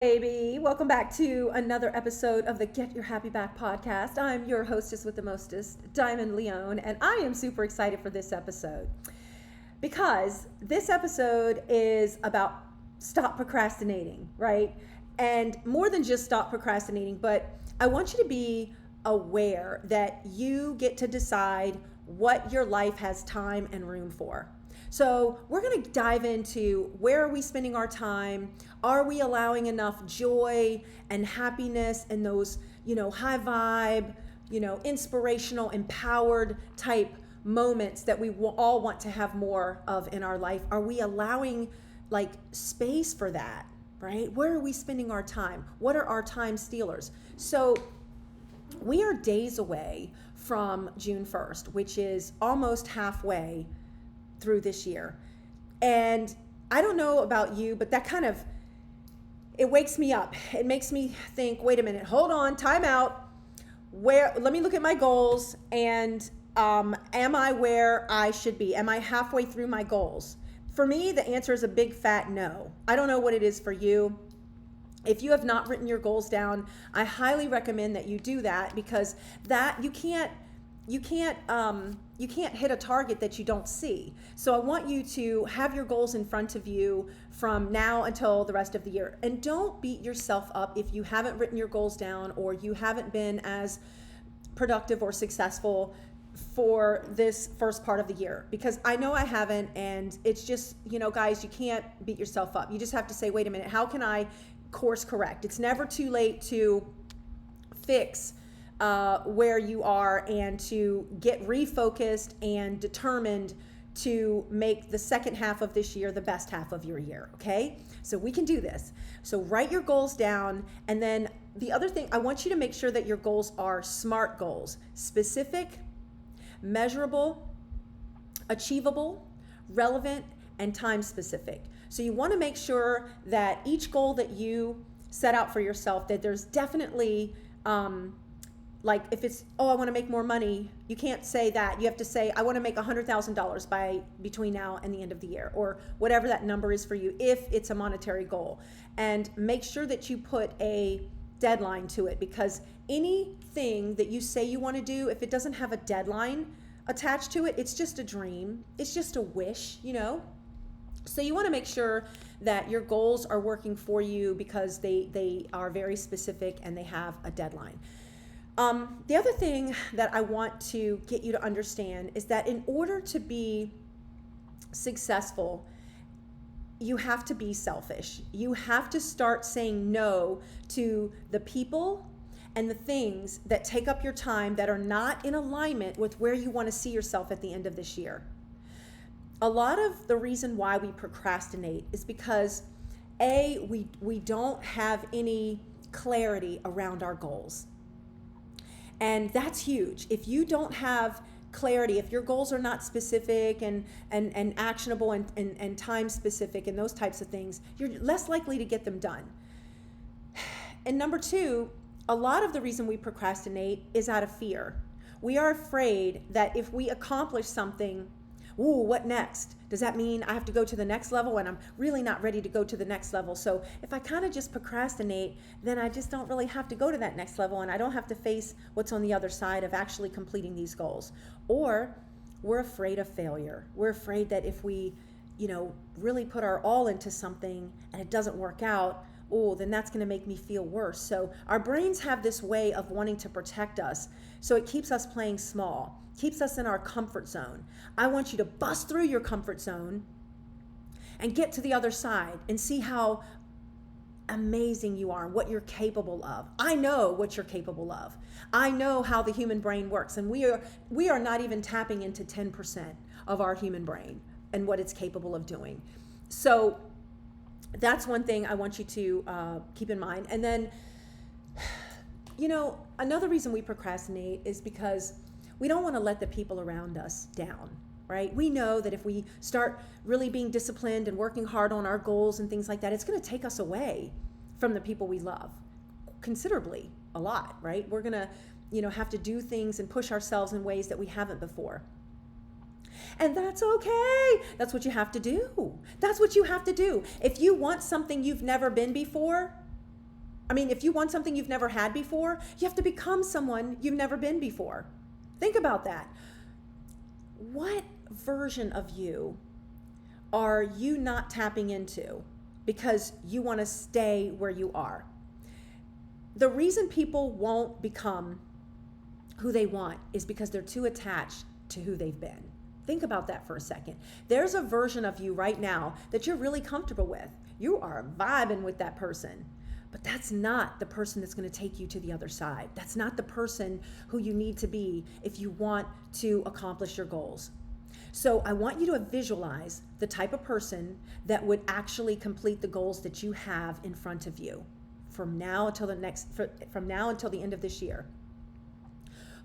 Baby, welcome back to another episode of the Get Your Happy Back podcast. I'm your hostess with the mostest, Diamond Leone, and I am super excited for this episode because this episode is about stop procrastinating, right? And more than just stop procrastinating, but I want you to be aware that you get to decide what your life has time and room for. So we're going to dive into where are we spending our time? Are we allowing enough joy and happiness and those, high vibe, inspirational, empowered type moments that we all want to have more of in our life? Are we allowing like space for that, right? Where are we spending our time? What are our time stealers? So we are days away from June 1st, which is almost halfway through this year. And I don't know about you, but that kind of, it wakes me up. It makes me think, wait a minute, hold on, time out. Let me look at my goals and am I where I should be? Am I halfway through my goals? For me, the answer is a big fat no. I don't know what it is for you. If you have not written your goals down, I highly recommend that you do that because that you can't hit a target that you don't see. So I want you to have your goals in front of you from now until the rest of the year. And don't beat yourself up if you haven't written your goals down or you haven't been as productive or successful for this first part of the year, because I know I haven't. And it's just, guys, you can't beat yourself up. You just have to say, wait a minute, how can I course correct? It's never too late to fix where you are and to get refocused and determined to make the second half of this year the best half of your year, okay? So we can do this. So write your goals down, and then the other thing, I want you to make sure that your goals are SMART goals: specific, measurable, achievable, relevant, and time specific. So you want to make sure that each goal that you set out for yourself, that there's definitely like if it's, I want to make more money, you can't say that. You have to say, I want to make $100,000 by between now and the end of the year, or whatever that number is for you, if it's a monetary goal. And make sure that you put a deadline to it, because anything that you say you want to do, if it doesn't have a deadline attached to it, it's just a dream. It's just a wish, So you want to make sure that your goals are working for you because they are very specific and they have a deadline. The other thing that I want to get you to understand is that in order to be successful, you have to be selfish. You have to start saying no to the people and the things that take up your time that are not in alignment with where you want to see yourself at the end of this year. A lot of the reason why we procrastinate is because we don't have any clarity around our goals. And that's huge. If you don't have clarity, if your goals are not specific and actionable and time specific and those types of things, you're less likely to get them done. And number two, a lot of the reason we procrastinate is out of fear. We are afraid that if we accomplish something, what next? Does that mean I have to go to the next level? And I'm really not ready to go to the next level. So if I kind of just procrastinate, then I just don't really have to go to that next level, and I don't have to face what's on the other side of actually completing these goals. Or we're afraid of failure. We're afraid that if we, really put our all into something and it doesn't work out, then that's going to make me feel worse. So our brains have this way of wanting to protect us. So it keeps us playing small, keeps us in our comfort zone. I want you to bust through your comfort zone and get to the other side and see how amazing you are and what you're capable of. I know what you're capable of. I know how the human brain works, and we are not even tapping into 10% of our human brain and what it's capable of doing. So that's one thing I want you to keep in mind. And then, another reason we procrastinate is because we don't want to let the people around us down, right? We know that if we start really being disciplined and working hard on our goals and things like that, it's going to take us away from the people we love considerably, a lot, right? We're going to, have to do things and push ourselves in ways that we haven't before. And that's okay. That's what you have to do. That's what you have to do. If you want something you've never been before, I mean, if you want something you've never had before, you have to become someone you've never been before. Think about that. What version of you are you not tapping into because you want to stay where you are? The reason people won't become who they want is because they're too attached to who they've been. Think about that for a second. There's a version of you right now that you're really comfortable with. You are vibing with that person. But that's not the person that's going to take you to the other side. That's not the person who you need to be if you want to accomplish your goals. So I want you to visualize the type of person that would actually complete the goals that you have in front of you from now until the end of this year.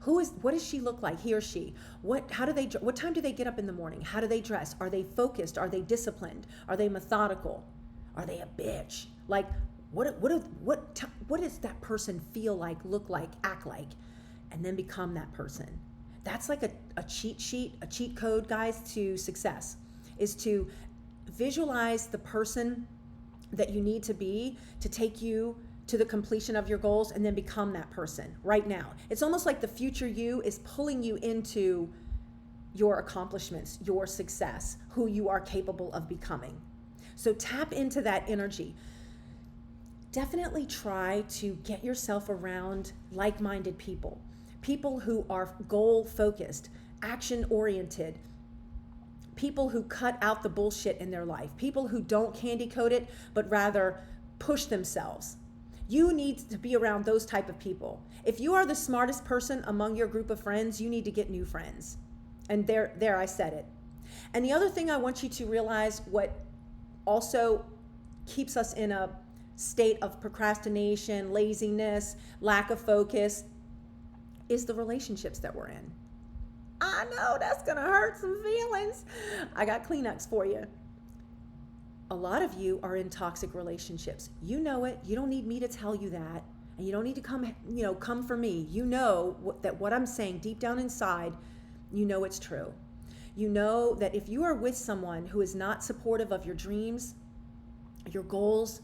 What does she look like, he or she? What time do they get up in the morning? How do they dress? Are they focused? Are they disciplined? Are they methodical? Are they a bitch? Like, what does that person feel like, look like, act like? And then become that person. That's like a cheat sheet, a cheat code, guys, to success, is to visualize the person that you need to be to take you to the completion of your goals, and then become that person right now. It's almost like the future you is pulling you into your accomplishments, your success, who you are capable of becoming. So tap into that energy. Definitely try to get yourself around like-minded people, people who are goal-focused, action-oriented, people who cut out the bullshit in their life, people who don't candy coat it, but rather push themselves. You need to be around those type of people. If you are the smartest person among your group of friends, you need to get new friends. And there I said it. And the other thing I want you to realize, what also keeps us in a state of procrastination, laziness, lack of focus, is the relationships that we're in. I know that's gonna hurt some feelings. I got Kleenex for you. A lot of you are in toxic relationships. You know it. You don't need me to tell you that. And you don't need to come for me. You know that what I'm saying deep down inside, you know it's true. You know that if you are with someone who is not supportive of your dreams, your goals,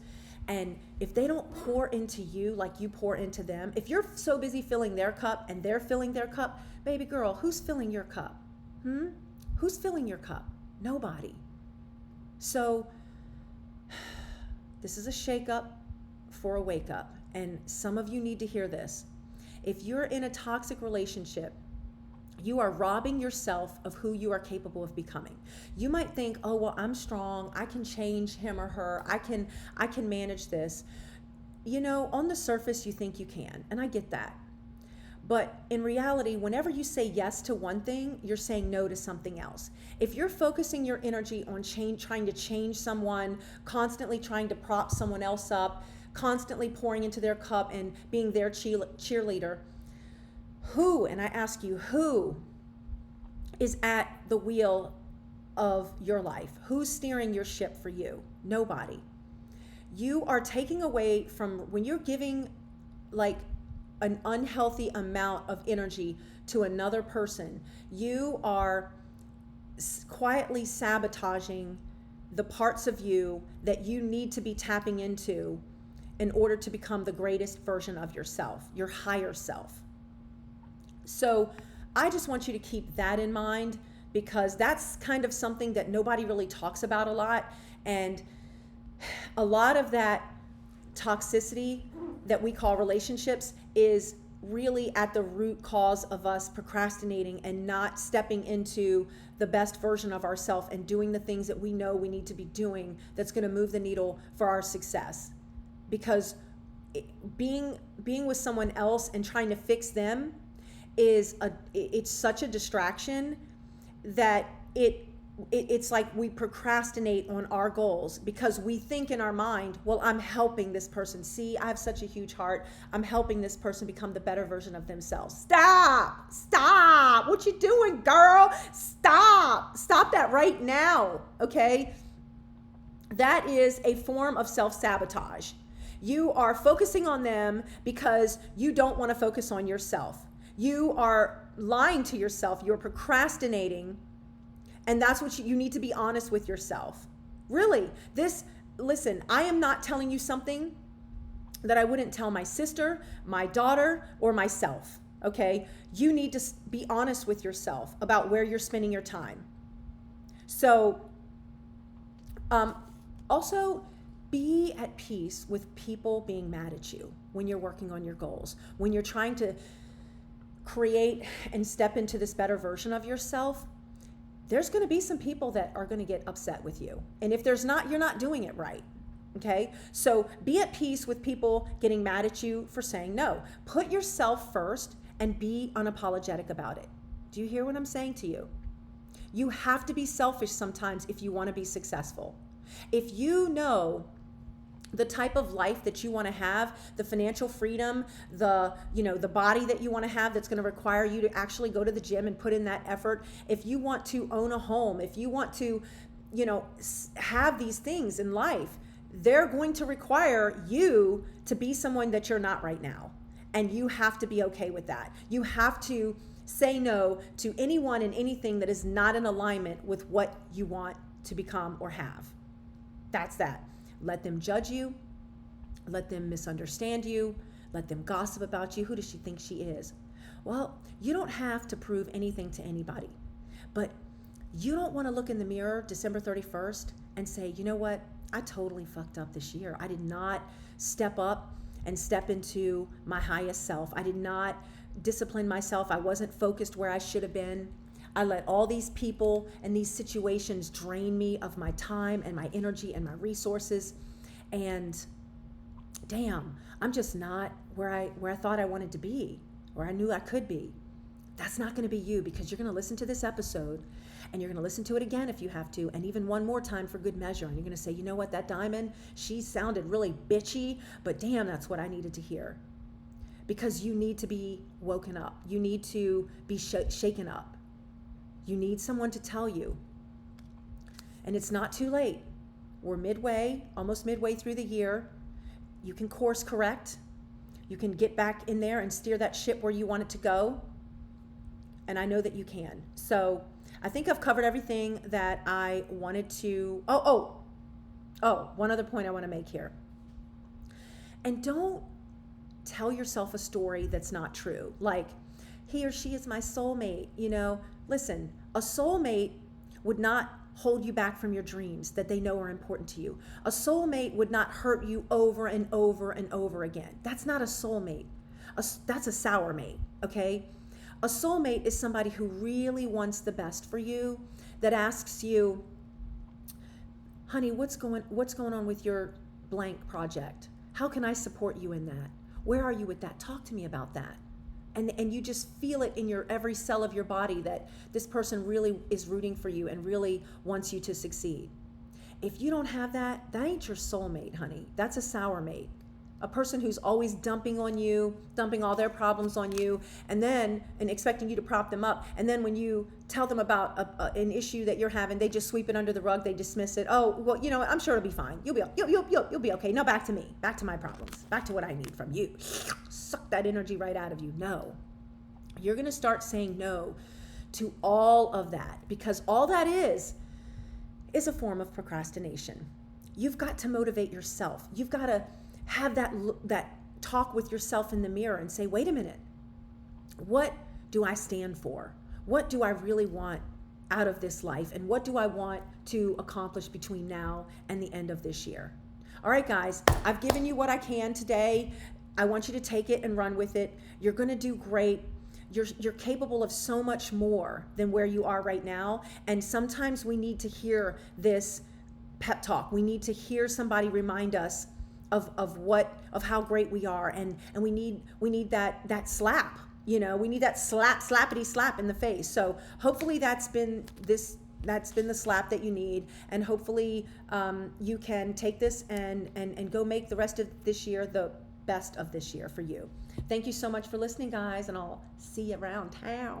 and if they don't pour into you like you pour into them, if you're so busy filling their cup and they're filling their cup, baby girl, who's filling your cup? Who's filling your cup? Nobody. So this is a shake-up for a wake-up, and some of you need to hear this. If you're in a toxic relationship, you are robbing yourself of who you are capable of becoming. You might think, oh, well, I'm strong. I can change him or her. I can manage this. You know, on the surface, you think you can, and I get that. But in reality, whenever you say yes to one thing, you're saying no to something else. If you're focusing your energy on trying to change someone, constantly trying to prop someone else up, constantly pouring into their cup and being their cheerleader, and I ask you, who is at the wheel of your life? Who's steering your ship for you? Nobody. You are taking away from, when you're giving like an unhealthy amount of energy to another person, you are quietly sabotaging the parts of you that you need to be tapping into in order to become the greatest version of yourself, your higher self. So I just want you to keep that in mind, because that's kind of something that nobody really talks about a lot. And a lot of that toxicity that we call relationships is really at the root cause of us procrastinating and not stepping into the best version of ourselves and doing the things that we know we need to be doing that's going to move the needle for our success. Because being with someone else and trying to fix them it's such a distraction that it's like we procrastinate on our goals because we think in our mind, well, I'm helping this person. See, I have such a huge heart. I'm helping this person become the better version of themselves. Stop. What you doing, girl? Stop that right now. Okay. That is a form of self-sabotage. You are focusing on them because you don't want to focus on yourself. You are lying to yourself. You're procrastinating. And that's what you need to be honest with yourself. Really, listen, I am not telling you something that I wouldn't tell my sister, my daughter, or myself. Okay? You need to be honest with yourself about where you're spending your time. So, also be at peace with people being mad at you when you're working on your goals, when you're trying to create and step into this better version of yourself. There's going to be some people that are going to get upset with you. And if there's not, you're not doing it right. Okay? So be at peace with people getting mad at you for saying no. Put yourself first and be unapologetic about it. Do you hear what I'm saying to you? You have to be selfish sometimes if you want to be successful. If you know the type of life that you want to have, the financial freedom, the body that you want to have that's going to require you to actually go to the gym and put in that effort, if you want to own a home, if you want to, have these things in life, they're going to require you to be someone that you're not right now. And you have to be okay with that. You have to say no to anyone and anything that is not in alignment with what you want to become or have. That's that. Let them judge you. Let them misunderstand you. Let them gossip about you. Who does she think she is? Well, you don't have to prove anything to anybody. But you don't want to look in the mirror December 31st and say, you know what? I totally fucked up this year. I did not step up and step into my highest self. I did not discipline myself. I wasn't focused where I should have been. I let all these people and these situations drain me of my time and my energy and my resources. And damn, I'm just not where I thought I wanted to be, where I knew I could be. That's not going to be you, because you're going to listen to this episode and you're going to listen to it again if you have to, and even one more time for good measure. And you're going to say, you know what, that Diamond, she sounded really bitchy, but damn, that's what I needed to hear. Because you need to be woken up. You need to be shaken up. You need someone to tell you. And it's not too late. We're almost midway through the year. You can course correct. You can get back in there and steer that ship where you want it to go. And I know that you can. So I think I've covered everything that I wanted to. One other point I want to make here. And don't tell yourself a story that's not true. Like, he or she is my soulmate. Listen, a soulmate would not hold you back from your dreams that they know are important to you. A soulmate would not hurt you over and over and over again. That's not a soulmate. That's a sour mate, okay? A soulmate is somebody who really wants the best for you, that asks you, honey, what's going on with your blank project? How can I support you in that? Where are you with that? Talk to me about that. And you just feel it in your every cell of your body that this person really is rooting for you and really wants you to succeed. If you don't have that, that ain't your soulmate, honey. That's a sour mate. A person who's always dumping on you, dumping all their problems on you, and expecting you to prop them up. And then when you tell them about an issue that you're having, they just sweep it under the rug. They dismiss it. Oh, well, I'm sure it'll be fine. You'll be okay. Now back to me, back to my problems, back to what I need from you. Suck that energy right out of you. No, you're going to start saying no to all of that, because all that is a form of procrastination. You've got to motivate yourself. You've got to have that talk with yourself in the mirror and say, wait a minute, what do I stand for? What do I really want out of this life? And what do I want to accomplish between now and the end of this year? All right, guys, I've given you what I can today. I want you to take it and run with it. You're going to do great. You're capable of so much more than where you are right now. And sometimes we need to hear this pep talk. We need to hear somebody remind us of how great we are, and we need that slap. We need that slappity slap in the face. So hopefully that's been the slap that you need, and hopefully you can take this and go make the rest of this year the best of this year for you. Thank you so much for listening, guys, and I'll see you around town.